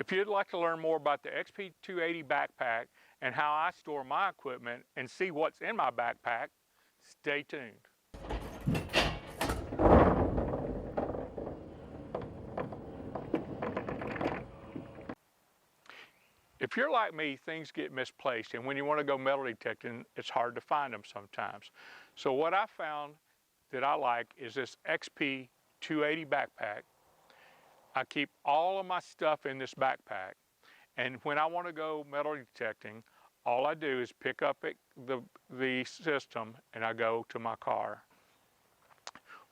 If you'd like to learn more about the XP280 backpack and how I store my equipment and see what's in my backpack, stay tuned. If you're like me, things get misplaced, and when you want to go metal detecting, it's hard to find them sometimes. So what I found that I like is this XP280 backpack. I keep all of my stuff in this backpack, and when I want to go metal detecting, all I do is pick up the system and I go to my car.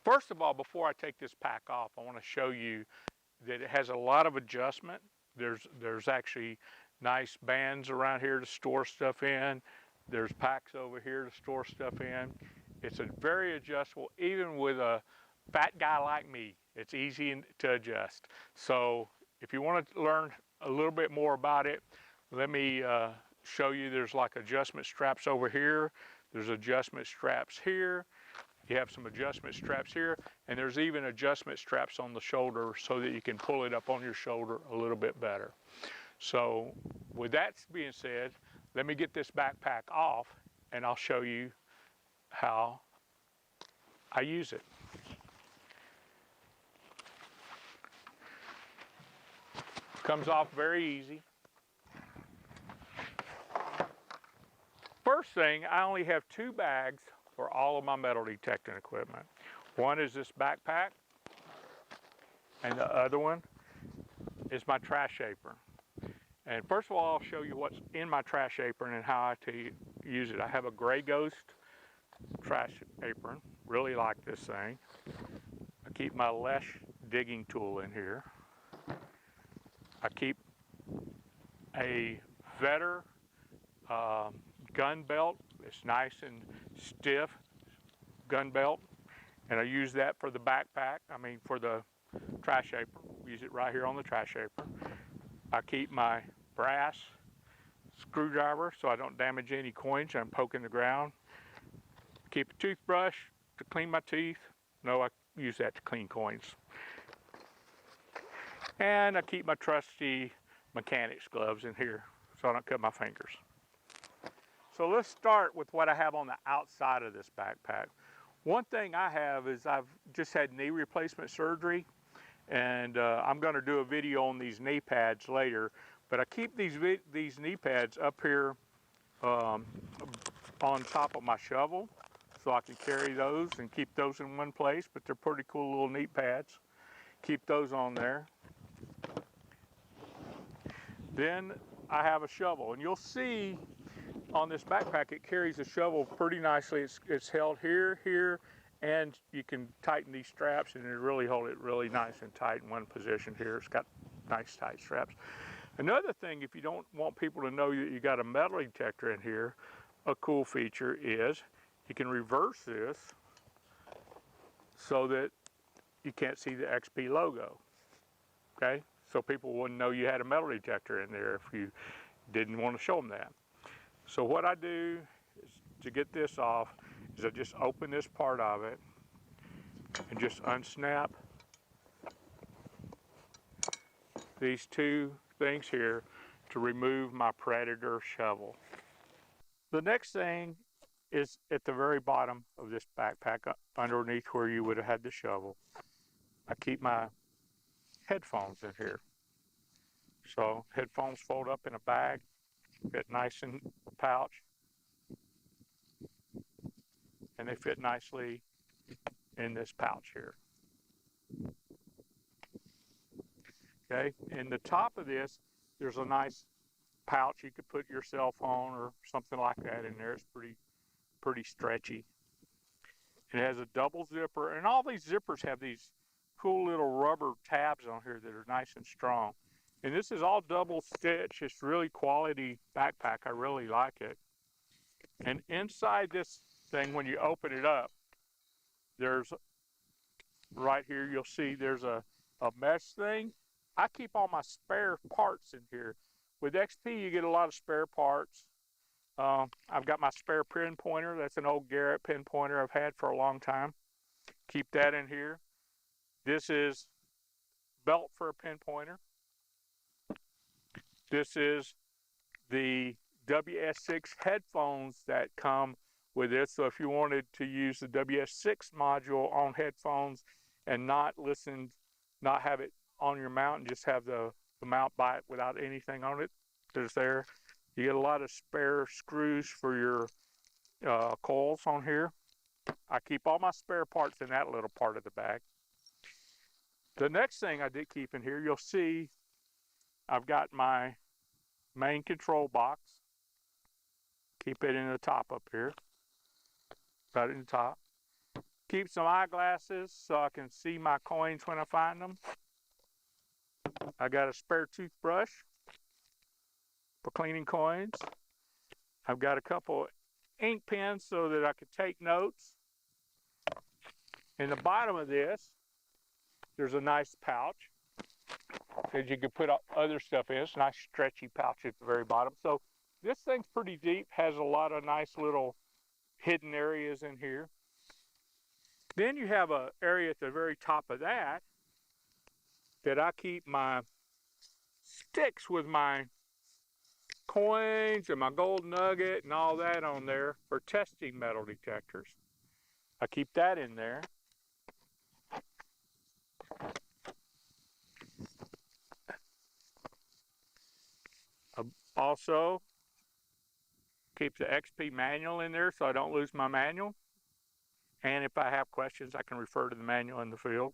First of all, before I take this pack off, I want to show you that it has a lot of adjustment. There's actually nice bands around here to store stuff in. There's packs over here to store stuff in. It's a very adjustable, even with a fat guy like me, it's easy to adjust. So if you want to learn a little bit more about it, let me show you. There's like adjustment straps over here. There's adjustment straps here. You have some adjustment straps here, and there's even adjustment straps on the shoulder so that you can pull it up on your shoulder a little bit better. So with that being said, let me get this backpack off and I'll show you how I use it. Comes off very easy. First thing, I only have 2 bags for all of my metal detecting equipment. One is this backpack, and the other one is my trash apron. And first of all, I'll show you what's in my trash apron and how I use it. I have a Gray Ghost trash apron. Really like this thing. I keep my Lesh digging tool in here. I keep a Vetter gun belt. It's nice and stiff gun belt, and I use that for the backpack. For the trash apron. Use it right here on the trash apron. I keep my brass screwdriver so I don't damage any coins I'm poking the ground. Keep a toothbrush to clean my teeth. No, I use that to clean coins. And I keep my trusty mechanics gloves in here so I don't cut my fingers. So let's start with what I have on the outside of this backpack. One thing I have is I've just had knee replacement surgery, and I'm going to do a video on these knee pads later, but I keep these knee pads up here on top of my shovel so I can carry those and keep those in one place, but they're pretty cool little knee pads. Keep those on there. Then I have a shovel, and you'll see on this backpack it carries the shovel pretty nicely. It's held here, and you can tighten these straps and really hold it really nice and tight in one position here. It's got nice tight straps. Another thing, if you don't want people to know that you got a metal detector in here, a cool feature is you can reverse this so that you can't see the XP logo, okay? So people wouldn't know you had a metal detector in there if you didn't want to show them that. So what I do is, to get this off, is I just open this part of it and just unsnap these 2 things here to remove my Predator shovel. The next thing is at the very bottom of this backpack, underneath where you would have had the shovel. I keep my headphones in here. So headphones fold up in a bag, fit nice in the pouch, and they fit nicely in this pouch here. Okay, in the top of this, there's a nice pouch you could put your cell phone or something like that in there. It's pretty stretchy. It has a double zipper, and all these zippers have these cool little rubber tabs on here that are nice and strong. And this is all double stitch. It's really quality backpack. I really like it. And inside this thing, when you open it up, there's right here, you'll see there's a mesh thing. I keep all my spare parts in here. With XP, you get a lot of spare parts. I've got my spare pin pointer. That's an old Garrett pin pointer I've had for a long time. Keep that in here. This is belt for a pin pointer. This is the WS6 headphones that come with this. So if you wanted to use the WS6 module on headphones and not have it on your mount and just have the mount by it without anything on it, there's there. You get a lot of spare screws for your coils on here. I keep all my spare parts in that little part of the bag. The next thing I did keep in here, you'll see I've got my main control box. Keep it in the top up here, right in the top. Keep some eyeglasses so I can see my coins when I find them. I got a spare toothbrush for cleaning coins. I've got a couple ink pens so that I could take notes. In the bottom of this, there's a nice pouch that you can put other stuff in. It's a nice stretchy pouch at the very bottom. So this thing's pretty deep, has a lot of nice little hidden areas in here. Then you have an area at the very top of that I keep my sticks with my coins and my gold nugget and all that on there for testing metal detectors. I keep that in there. Also, keep the XP manual in there so I don't lose my manual. And if I have questions, I can refer to the manual in the field.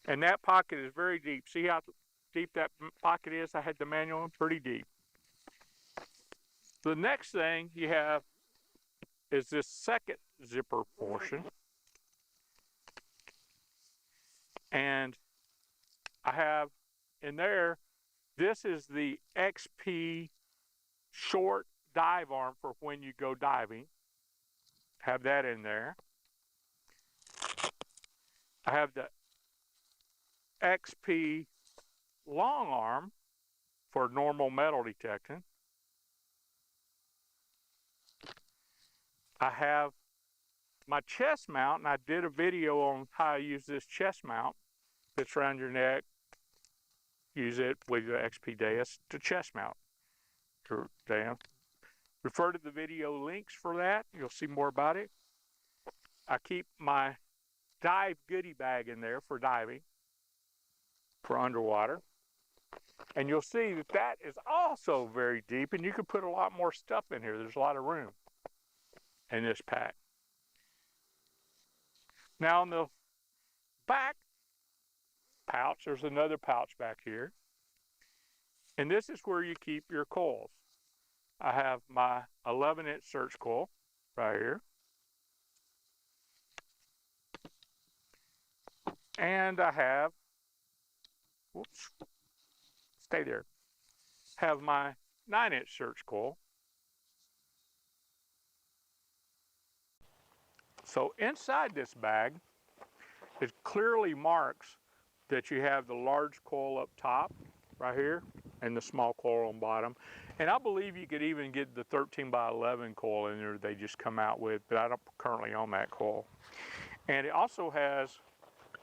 And that pocket is very deep. See how deep that pocket is? I had the manual pretty deep. The next thing you have is this second zipper portion. And I have in there, this is the XP short dive arm for when you go diving. Have that in there. I have the XP long arm for normal metal detecting. I have my chest mount, and I did a video on how I use this chest mount. Fits around your neck. Use it with your XP Deus to chest mount. Refer to the video links for that. You'll see more about it. I keep my dive goodie bag in there for diving, for underwater. And you'll see that that is also very deep, and you can put a lot more stuff in here. There's a lot of room in this pack. Now on the back pouch, there's another pouch back here. And this is where you keep your coils. I have my 11-inch search coil right here. And I have, whoops, stay there, have my 9-inch search coil. So inside this bag, it clearly marks that you have the large coil up top, right here, and the small coil on bottom. And I believe you could even get the 13x11 coil in there they just come out with, but I don't currently own that coil. And it also has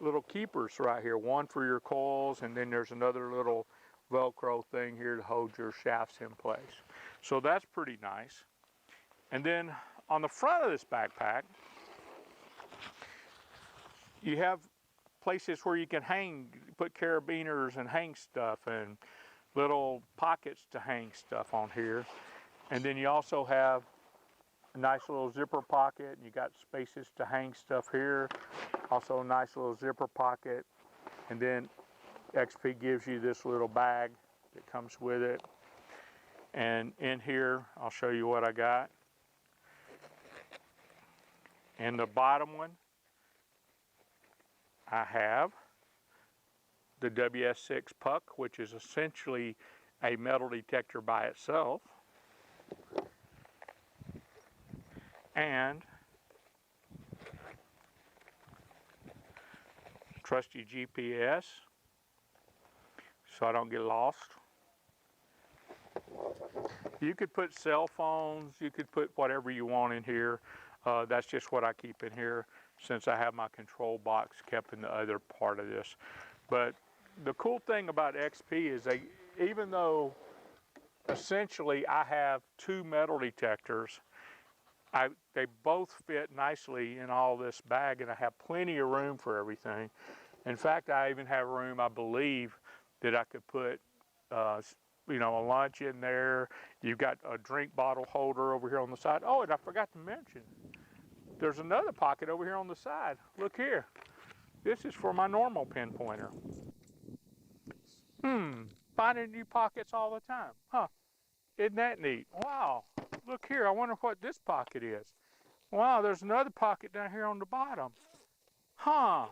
little keepers right here, one for your coils, and then there's another little Velcro thing here to hold your shafts in place. So that's pretty nice. And then on the front of this backpack, you have places where you can put carabiners and hang stuff, and little pockets to hang stuff on here. And then you also have a nice little zipper pocket, and you got spaces to hang stuff here. Also a nice little zipper pocket. And then XP gives you this little bag that comes with it. And in here, I'll show you what I got. In the bottom one, I have the WS6 puck, which is essentially a metal detector by itself. And trusty GPS, so I don't get lost. You could put cell phones, you could put whatever you want in here. That's just what I keep in here, since I have my control box kept in the other part of this. But the cool thing about XP is even though essentially I have two metal detectors, they both fit nicely in all this bag, and I have plenty of room for everything. In fact, I even have room, I believe, that I could put a lunch in there. You've got a drink bottle holder over here on the side. Oh, and I forgot to mention, there's another pocket over here on the side. Look here. This is for my normal pinpointer. Finding new pockets all the time. Huh, isn't that neat? Wow, look here, I wonder what this pocket is. Wow, there's another pocket down here on the bottom. Huh,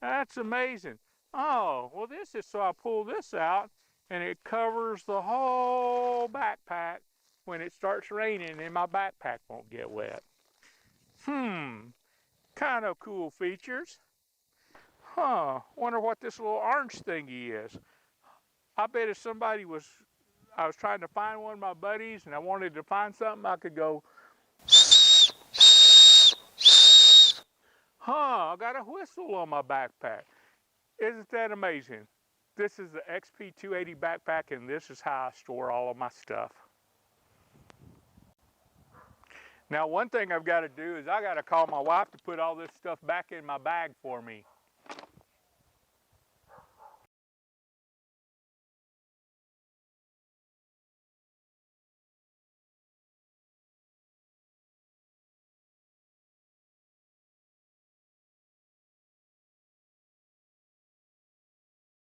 that's amazing. Oh, well this is so I pull this out and it covers the whole backpack when it starts raining and my backpack won't get wet. Kind of cool features. Huh, wonder what this little orange thingy is. I bet if I was trying to find one of my buddies and I wanted to find something, I could go, I got a whistle on my backpack. Isn't that amazing? This is the XP280 backpack, and this is how I store all of my stuff. Now, one thing I've got to do is I got to call my wife to put all this stuff back in my bag for me.